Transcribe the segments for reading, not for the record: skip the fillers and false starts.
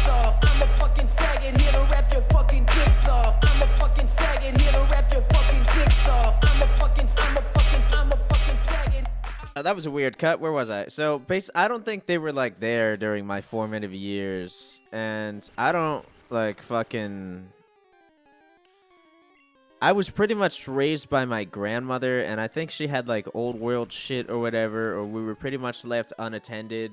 dicks off. I'm a fucking faggot here to rap your fucking dicks off. I'm a fucking faggot here to rap your fucking dicks off. I'm a fucking faggot. That was a weird cut. Where was I? So, I don't think they were, like, there during my formative years. And I don't, like, fucking... I was pretty much raised by my grandmother, and I think she had, like, old world shit or whatever, or we were pretty much left unattended.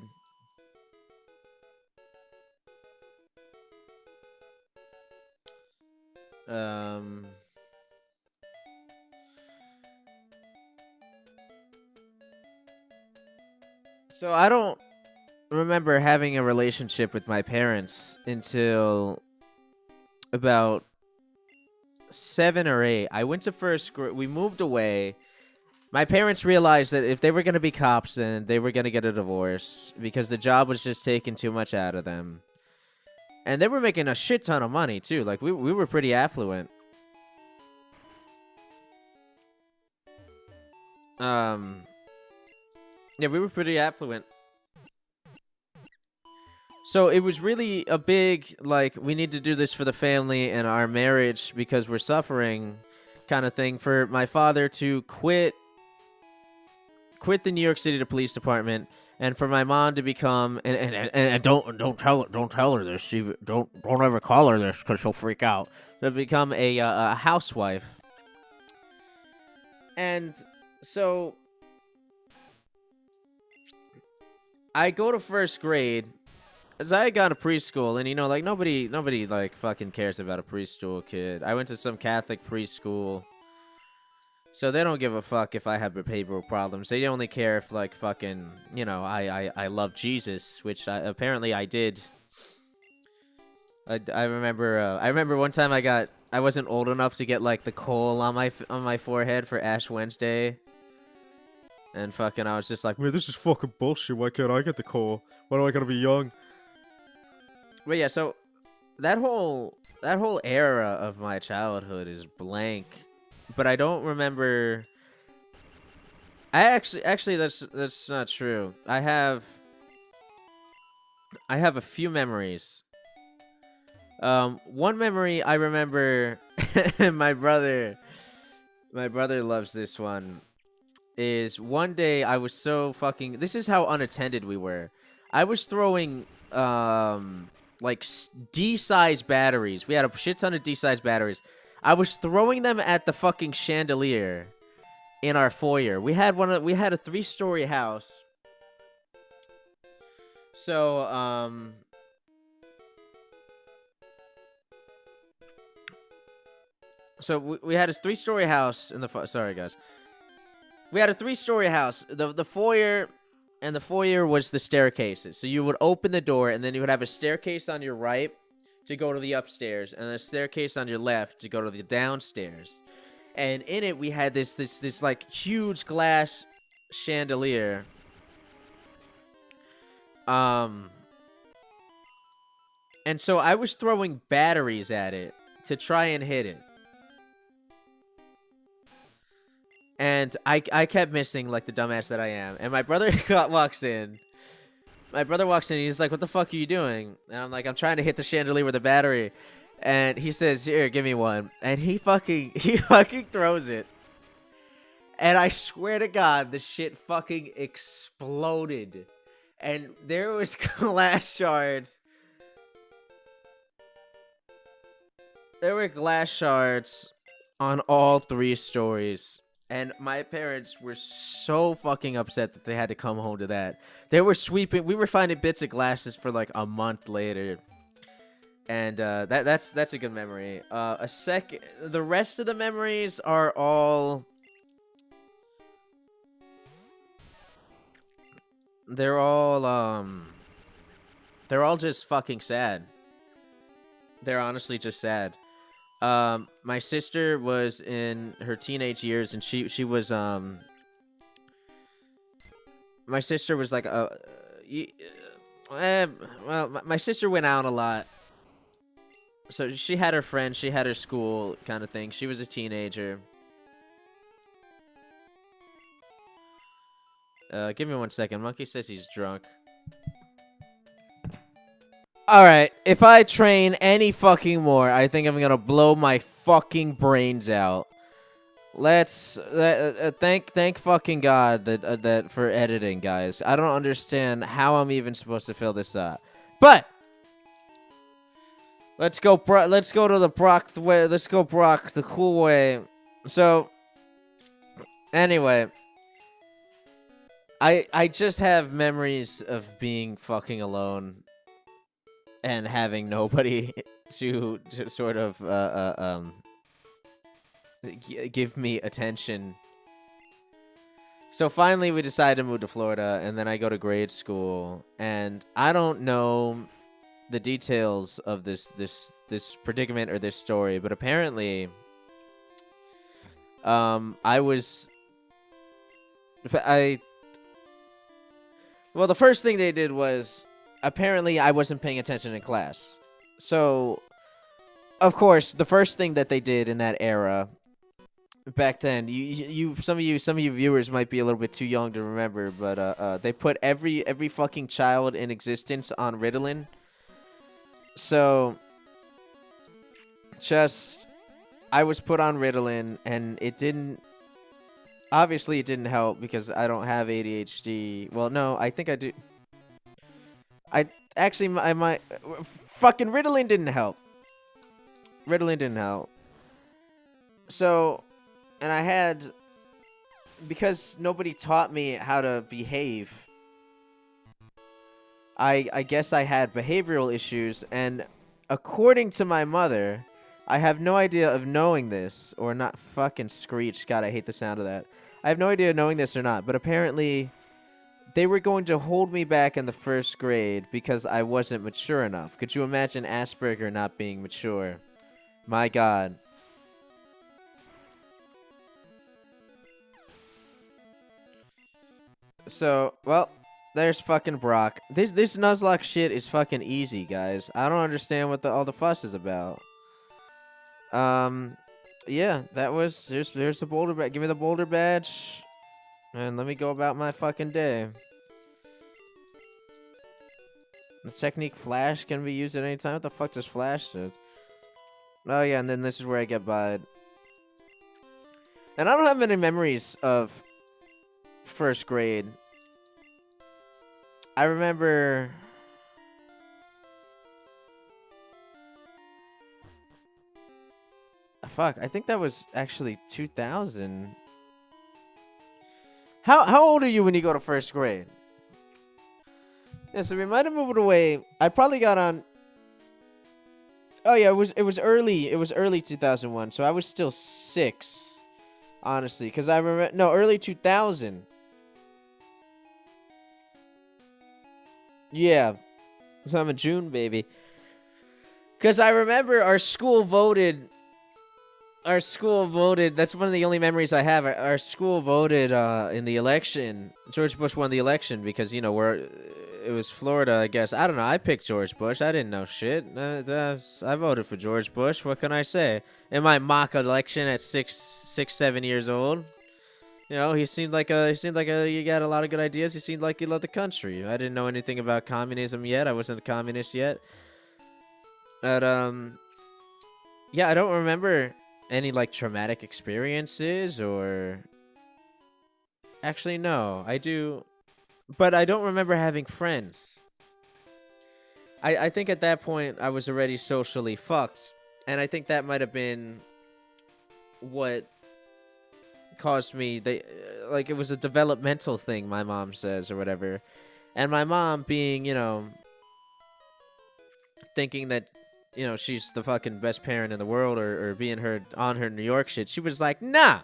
So I don't remember having a relationship with my parents until about 7 or 8. I went to first grade. We moved away. My parents realized that if they were going to be cops, then they were going to get a divorce because the job was just taking too much out of them. And they were making a shit ton of money, too. Like, we were pretty affluent. Yeah, we were pretty affluent. So it was really a big, like, we need to do this for the family and our marriage because we're suffering kind of thing for my father to quit the New York City Police Department and for my mom to become and don't tell her this. She don't ever call her this because she'll freak out. To become a housewife. And so I go to first grade, as I had gone to preschool, and, you know, like, nobody, like, fucking cares about a preschool kid. I went to some Catholic preschool, so they don't give a fuck if I have behavioral problems. They only care if, like, fucking, you know, I love Jesus, which apparently I did. I remember one time I wasn't old enough to get, like, the coal on my forehead for Ash Wednesday. And fucking, I was just like, man, this is fucking bullshit. Why can't I get the coal? Why do I gotta be young? But yeah, so that whole era of my childhood is blank. But I don't remember. Actually, that's not true. I have a few memories. One memory I remember, my brother loves this one. Is one day I was so fucking... This is how unattended we were. I was throwing, like, D-sized batteries. We had a shit ton of D-sized batteries. I was throwing them at the fucking chandelier in our foyer. We had a 3-story house. So, we had a 3-story house in the... Sorry, guys. We had a 3-story house. The foyer, and the foyer was the staircases. So you would open the door, and then you would have a staircase on your right to go to the upstairs, and a staircase on your left to go to the downstairs. And in it, we had this like huge glass chandelier. And so I was throwing batteries at it to try and hit it. And I kept missing, like the dumbass that I am. And my brother walks in. My brother walks in, and he's like, what the fuck are you doing? And I'm like, I'm trying to hit the chandelier with a battery. And he says, here, give me one. And he fucking throws it. And I swear to God, the shit fucking exploded. And there was glass shards. There were glass shards on all 3 stories. And my parents were so fucking upset that they had to come home to that. They were sweeping. We were finding bits of glasses for like a month later. And that's a good memory. The rest of the memories are all... They're all just fucking sad. They're honestly just sad. My sister was in her teenage years, and she was my sister was like well, my sister went out a lot. So she had her friends, she had her school kind of thing. She was a teenager. Give me 1 second. Monkey says he's drunk. Alright, if I train any fucking more, I think I'm gonna blow my fucking brains out. Let's thank fucking God that for editing, guys. I don't understand how I'm even supposed to fill this up. But let's go to the Brock way. Let's go Brock the cool way. So anyway, I just have memories of being fucking alone and having nobody to sort of give me attention. So finally we decided to move to Florida, and then I go to grade school, and I don't know the details of this predicament or this story, but apparently well, the first thing they did was, apparently I wasn't paying attention in class. So of course, the first thing that they did in that era back then, some of you viewers might be a little bit too young to remember, but they put every fucking child in existence on Ritalin. So I was put on Ritalin, and it didn't help because I don't have ADHD. Well, no, I think I do. I might fucking Ritalin didn't help. So, and I had, because nobody taught me how to behave, I guess I had behavioral issues, and according to my mother, I have no idea of knowing this, or not. Fucking screech. God, I hate the sound of that. I have no idea of knowing this or not, but apparently they were going to hold me back in the first grade because I wasn't mature enough. Could you imagine Asperger not being mature? My God. So, well, there's fucking Brock. This Nuzlocke shit is fucking easy, guys. I don't understand what all the fuss is about. Yeah, that was, there's the boulder badge. Give me the boulder badge, and let me go about my fucking day. The technique flash can be used at any time. What the fuck does flash do? Oh yeah, and then this is where I get by. And I don't have many memories of first grade. I remember fuck, I think that was actually 2000. How old are you when you go to first grade? Yeah, so we might have moved away. I probably got on. Oh yeah, it was early 2001, so I was still 6, honestly, because I remember, no, early 2000. Yeah, so I'm a June baby. Because I remember our school voted. That's one of the only memories I have. Our school voted in the election. George Bush won the election because, you know, it was Florida, I guess. I don't know. I picked George Bush. I didn't know shit. I voted for George Bush. What can I say? In my mock election at 7 years old. You know, he seemed like you got a lot of good ideas. He seemed like he loved the country. I didn't know anything about communism yet. I wasn't a communist yet. But yeah, I don't remember any like traumatic experiences, or actually no, I do, but I don't remember having friends. I think at that point I was already socially fucked, and I think that might have been what caused me, like, it was a developmental thing, my mom says, or whatever. And my mom, being, you know, thinking that, you know, she's the fucking best parent in the world, or being on her New York shit, she was like, nah,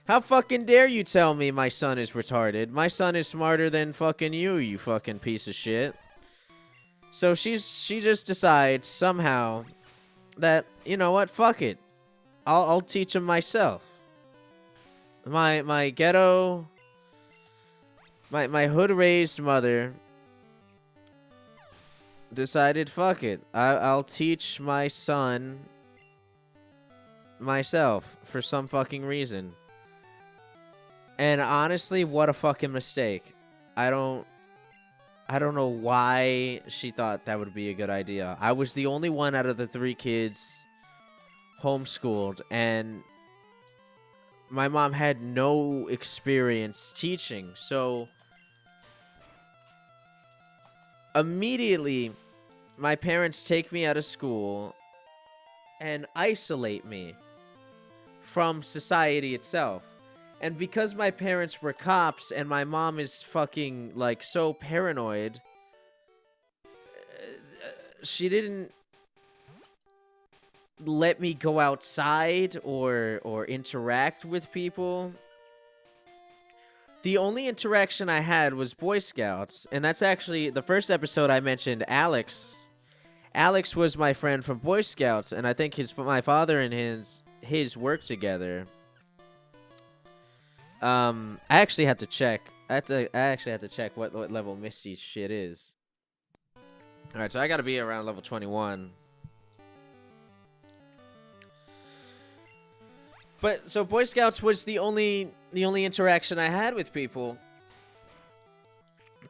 how fucking dare you tell me my son is retarded? My son is smarter than fucking you fucking piece of shit. So she just decides somehow that, you know what, fuck it, I'll teach him myself. My ghetto, my hood-raised mother decided, fuck it, I'll teach my son myself for some fucking reason. And honestly, what a fucking mistake. I I don't know why she thought that would be a good idea. I was the only one out of the 3 kids homeschooled, and my mom had no experience teaching. So immediately, my parents take me out of school and isolate me from society itself. And because my parents were cops and my mom is fucking, like, so paranoid, she didn't let me go outside or interact with people. The only interaction I had was Boy Scouts, and that's actually the first episode I mentioned Alex. Alex was my friend from Boy Scouts, and I think my father and his worked together. I actually had to check. I actually had to check what level Misty's shit is. All right, so I gotta be around level 21. But so Boy Scouts was the only interaction I had with people.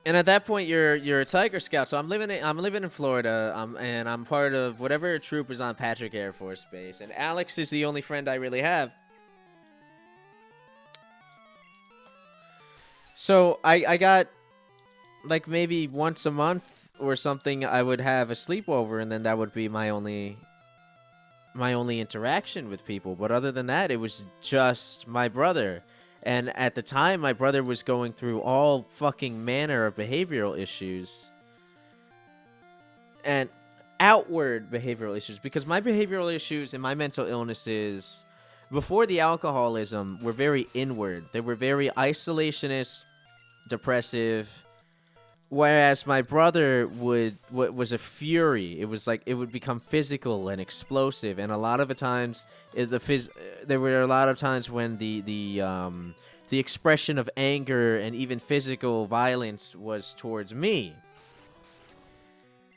And at that point, you're a Tiger Scout. So I'm living in Florida. And I'm part of whatever troop is on Patrick Air Force Base. And Alex is the only friend I really have. So I got, like, maybe once a month or something, I would have a sleepover, and then that would be my only interaction with people. But other than that, it was just my brother. And at the time, my brother was going through all fucking manner of behavioral issues. And outward behavioral issues. Because my behavioral issues and my mental illnesses, before the alcoholism, were very inward. They were very isolationist, depressive. Whereas my brother was a fury. It was like it would become physical and explosive, and a lot of the times, there were a lot of times when the expression of anger and even physical violence was towards me.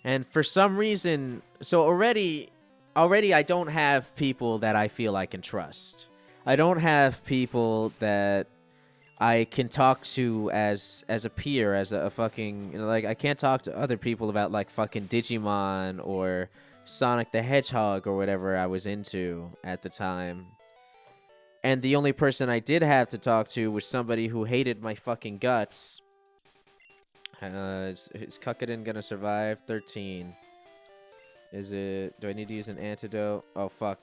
And for some reason, so already I don't have people that I feel I can trust. I don't have people that I can talk to as a peer, as a fucking, you know, like, I can't talk to other people about, like, fucking Digimon or Sonic the Hedgehog or whatever I was into at the time. And the only person I did have to talk to was somebody who hated my fucking guts. Is Kukadin gonna survive? 13. Is it, do I need to use an antidote? Oh, fuck.